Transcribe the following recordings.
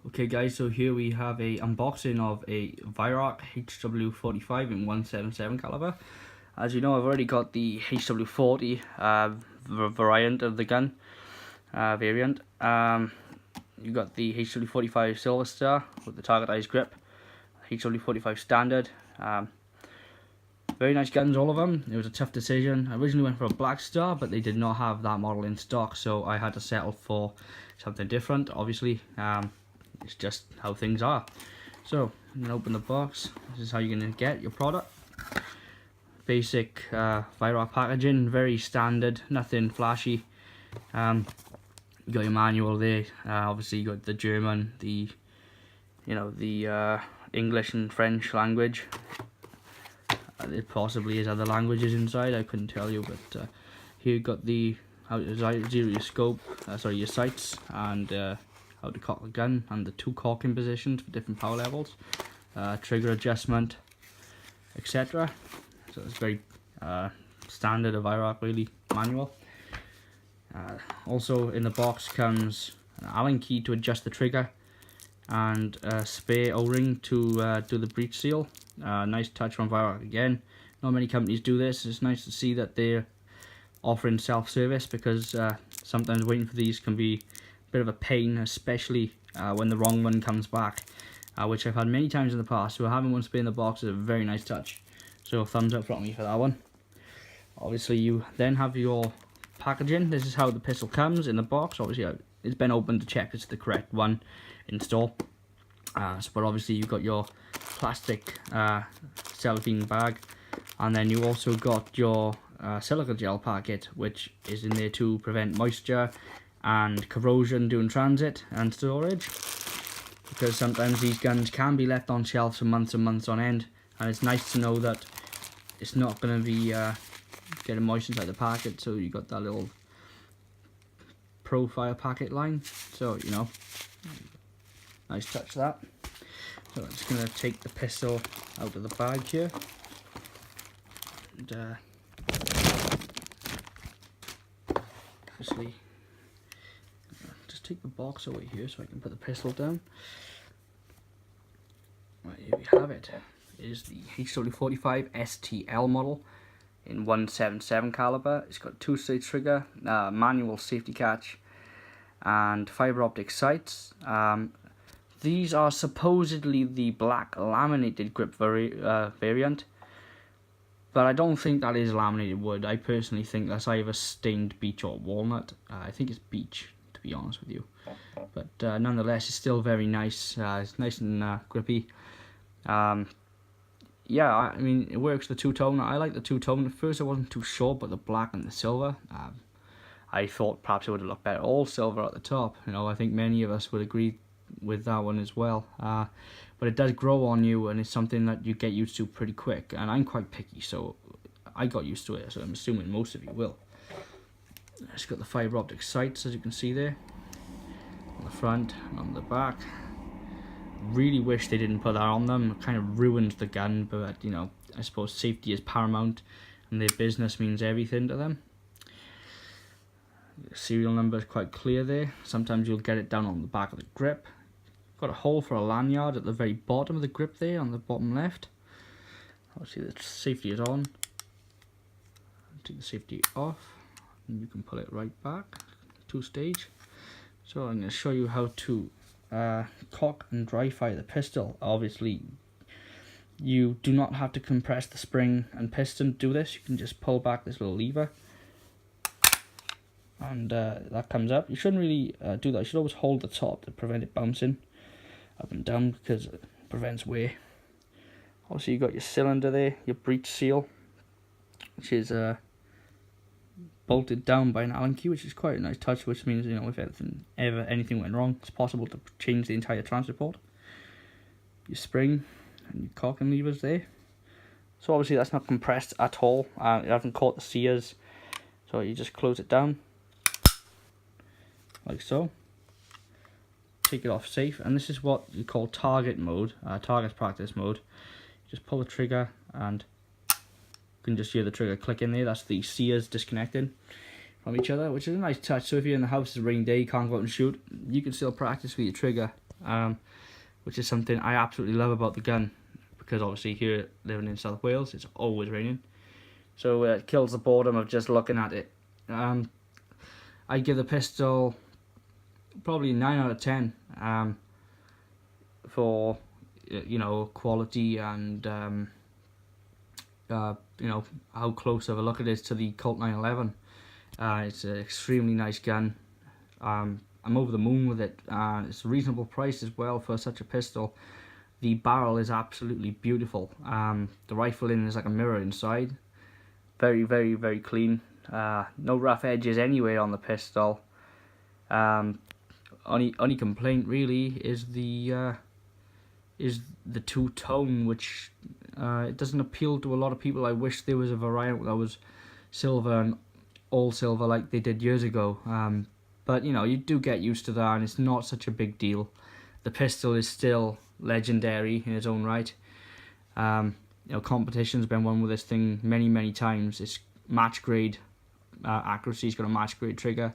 Okay guys, so here we have a unboxing of a Weihrauch HW45 in 177 caliber. As you know, I've already got the HW40 variant of the gun variant. You got the HW45 Silver Star with the targetized grip, HW45 Standard. Very nice guns, all of them. It was a tough decision. I originally went for a Black Star, but they did not have that model in stock, so I had to settle for something different. Obviously, it's just how things are. So I'm gonna open the box. This is how you're gonna get your product. Basic Weihrauch packaging, very standard, nothing flashy. You got your manual there. Obviously, you got the German, the English and French language. There possibly is other languages inside. I couldn't tell you, but here you got the how to zero your scope, your sights, and how to cock the gun, and the two cocking positions for different power levels, trigger adjustment, etc. So it's very standard of Weihrauch, really, manual. Also in the box comes an Allen key to adjust the trigger, and a spare O-ring to do the breech seal. Nice touch from Weihrauch again. Not many companies do this. It's nice to see that they're offering self-service, because sometimes waiting for these can be a bit of a pain, especially when the wrong one comes back, which I've had many times in the past. So having one spare in the box is a very nice touch. So thumbs up from me for that one. Obviously, you then have your packaging. This is how the pistol comes in the box. Obviously, it's been opened to check it's the correct one in store. But obviously, you've got your plastic cellophane bag, and then you also got your silica gel packet, which is in there to prevent moisture and corrosion during transit and storage, because sometimes these guns can be left on shelves for months and months on end, and it's nice to know that it's not going to be getting moist inside the packet. So you got that little profile packet line, so you know, nice touch that. So I'm just going to take the pistol out of the bag here, and obviously just take the box away here so I can put the pistol down. Right, here we have it. It is the HW45 STL model in 177 caliber. It's got two-stage trigger, manual safety catch, and fiber optic sights. These are supposedly the black laminated grip variant, but I don't think that is laminated wood. I personally think that's either stained beech or walnut. I think it's beech, to be honest with you. But nonetheless, it's still very nice. It's nice and grippy. Yeah, I mean, it works, the two-tone. I like the two-tone. At first I wasn't too sure, but the black and the silver, I thought perhaps it would have looked better all silver at the top. You know, I think many of us would agree with that one as well. But it does grow on you, and it's something that you get used to pretty quick. And I'm quite picky, so I got used to it, so I'm assuming most of you will. It's got the fiber optic sights, as you can see there, on the front and on the back. Really wish they didn't put that on them. It kind of ruined the gun, but you know, I suppose safety is paramount, and their business means everything to them. The serial number is quite clear there. Sometimes you'll get it down on the back of the grip. Got a hole for a lanyard at the very bottom of the grip there, on the bottom left. Obviously the safety is on. Take the safety off, and you can pull it right back, two-stage. So I'm going to show you how to cock and dry fire the pistol. Obviously, you do not have to compress the spring and piston to do this. You can just pull back this little lever, and that comes up. You shouldn't really do that. You should always hold the top to prevent it bouncing up and down, because it prevents wear. Also, you got your cylinder there, your breech seal, which is bolted down by an Allen key, which is quite a nice touch, which means, you know, if anything went wrong, it's possible to change the entire transport port. Your spring and your cocking levers there. So obviously that's not compressed at all. It hasn't caught the sears, so you just close it down like so. Take it off safe, and this is what you call target mode, target practice mode. You just pull the trigger, and you can just hear the trigger click in there. That's the sears disconnected from each other, which is a nice touch. So if you're in the house, it's a rainy day, you can't go out and shoot, you can still practice with your trigger which is something I absolutely love about the gun, because obviously here living in South Wales it's always raining, so it kills the boredom of just looking at it. I give the pistol probably 9 out of 10 for quality and how close of a look it is to the Colt 911. It's an extremely nice gun. I'm over the moon with it. It's a reasonable price as well for such a pistol. The barrel is absolutely beautiful. The rifle is like a mirror inside. Very, very, very clean. No rough edges anywhere on the pistol. Only complaint really is the two-tone, which it doesn't appeal to a lot of people. I wish there was a variant that was silver and all silver like they did years ago. But you do get used to that, and it's not such a big deal. The pistol is still legendary in its own right. Competition's been won with this thing many times. It's match grade accuracy. It's got a match grade trigger.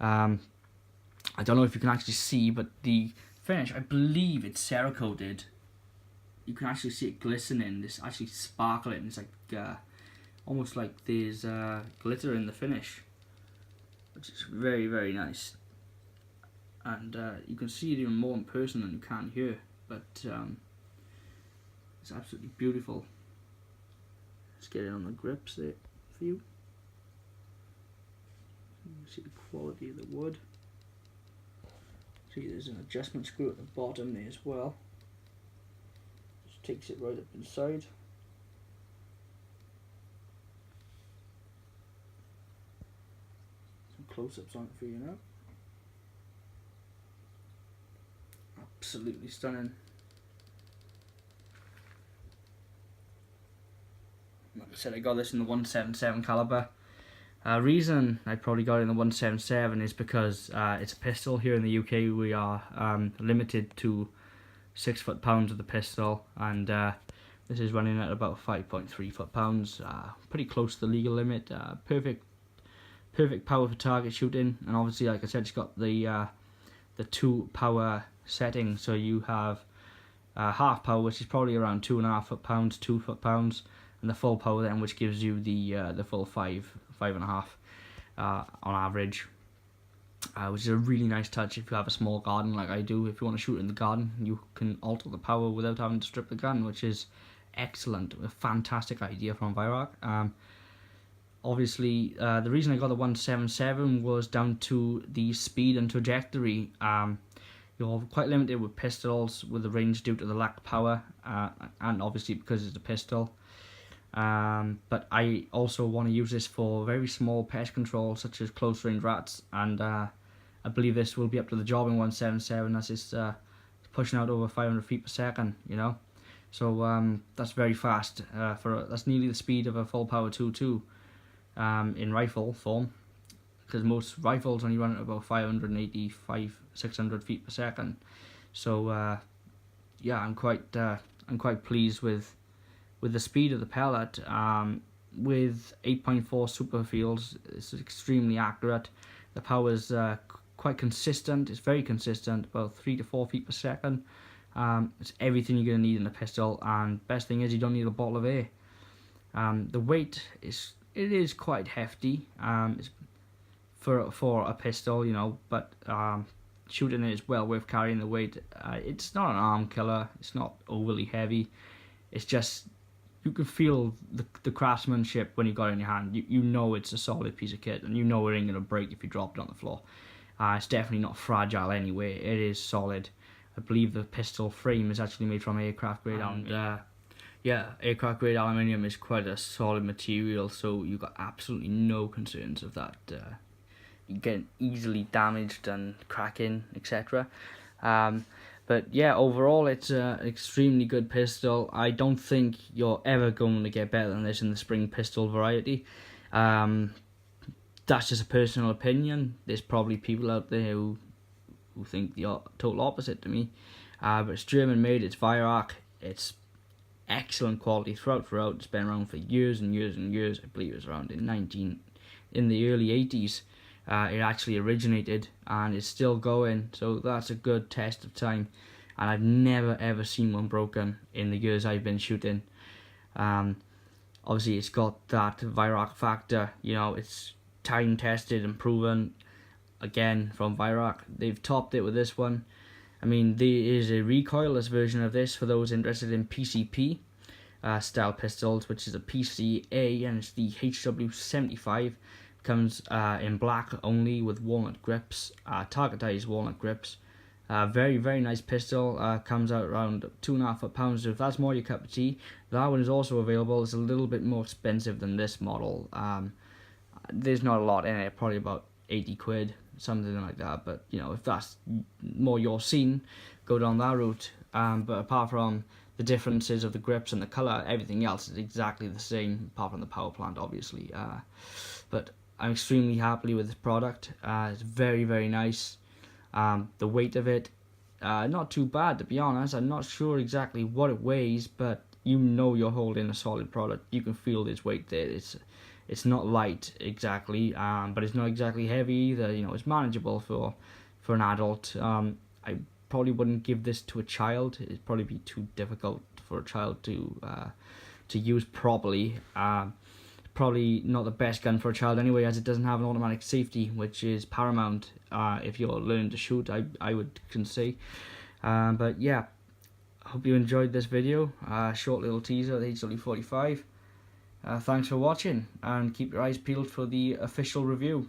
I don't know if you can actually see, but the finish, I believe it's Cerakoted. You can actually see it glistening. It's actually sparkling. It's like almost like there's glitter in the finish, which is very, very nice. And you can see it even more in person than you can here, but it's absolutely beautiful. Let's get it on the grips there for you. You can see the quality of the wood. See, there's an adjustment screw at the bottom there as well. Just takes it right up inside. Some close-ups on it for you now. Absolutely stunning. Like I said, I got this in the 177 caliber. Reason I probably got it in the 177 is because it's a pistol. Here in the UK we are limited to 6 foot-pounds of the pistol, and this is running at about 5.3 foot-pounds, pretty close to the legal limit. Perfect power for target shooting, and obviously, like I said, it's got the 2 power setting, so you have half power, which is probably around 2.5 foot-pounds, 2 foot-pounds, and the full power then, which gives you the full 5.5 on average, which is a really nice touch if you have a small garden like I do. If you want to shoot in the garden, you can alter the power without having to strip the gun, which is excellent. A fantastic idea from Weihrauch. Obviously, the reason I got the 177 was down to the speed and trajectory. You're quite limited with pistols with the range due to the lack of power, and obviously because it's a pistol. But I also want to use this for very small pest control, such as close range rats, and I believe this will be up to the job in 177, as it's pushing out over 500 feet per second. So that's very fast. That's nearly the speed of a full power 2.2 in rifle form, because most rifles only run at about 600 feet per second. So yeah, I'm quite pleased with the speed of the pellet. With 8.4 super fields, it's extremely accurate. The power is quite consistent. It's very consistent, about 3 to 4 feet per second. It's everything you're going to need in a pistol, and best thing is you don't need a bottle of air. The weight is quite hefty. It's for a pistol, but shooting it is well worth carrying the weight. It's not an arm killer. It's not overly heavy. It's just, you can feel the craftsmanship when you got it in your hand. You know it's a solid piece of kit, and you know it ain't gonna break if you drop it on the floor. It's definitely not fragile anyway. It is solid. I believe the pistol frame is actually made from aircraft grade aluminium. Yeah, aircraft grade aluminium is quite a solid material, so you got absolutely no concerns of that getting easily damaged and cracking, etc. But yeah, overall it's an extremely good pistol. I don't think you're ever going to get better than this in the spring pistol variety. That's just a personal opinion. There's probably people out there who think the total opposite to me. But it's German made, it's Weihrauch, it's excellent quality throughout. It's been around for years and years and years. I believe it was around in the early 80s. it actually originated and is still going, so that's a good test of time. And I've never ever seen one broken in the years I've been shooting. Obviously it's got that Weihrauch factor, you know, it's time tested and proven again from Weihrauch. They've topped it with this one. I mean, there is a recoilless version of this for those interested in PCP style pistols, which is a PCA, and it's the HW45. Comes in black only with walnut grips, targetized walnut grips. Very, very nice pistol. Comes out around £2.5. So if that's more your cup of tea, that one is also available. It's a little bit more expensive than this model. There's not a lot in it, probably about 80 quid, something like that. But you know, if that's more your scene, go down that route. But apart from the differences of the grips and the color, everything else is exactly the same, apart from the power plant, obviously. But I'm extremely happy with this product. It's very, very nice. The weight of it, not too bad, to be honest. I'm not sure exactly what it weighs, but you know you're holding a solid product. You can feel this weight there. It's not light exactly, but it's not exactly heavy either. You know, it's manageable for an adult. I probably wouldn't give this to a child. It'd probably be too difficult for a child to use properly. Probably not the best gun for a child anyway, as it doesn't have an automatic safety, which is paramount if you're learning to shoot, I would say. But yeah, I hope you enjoyed this video. Short little teaser of the HW45. Thanks for watching, and keep your eyes peeled for the official review.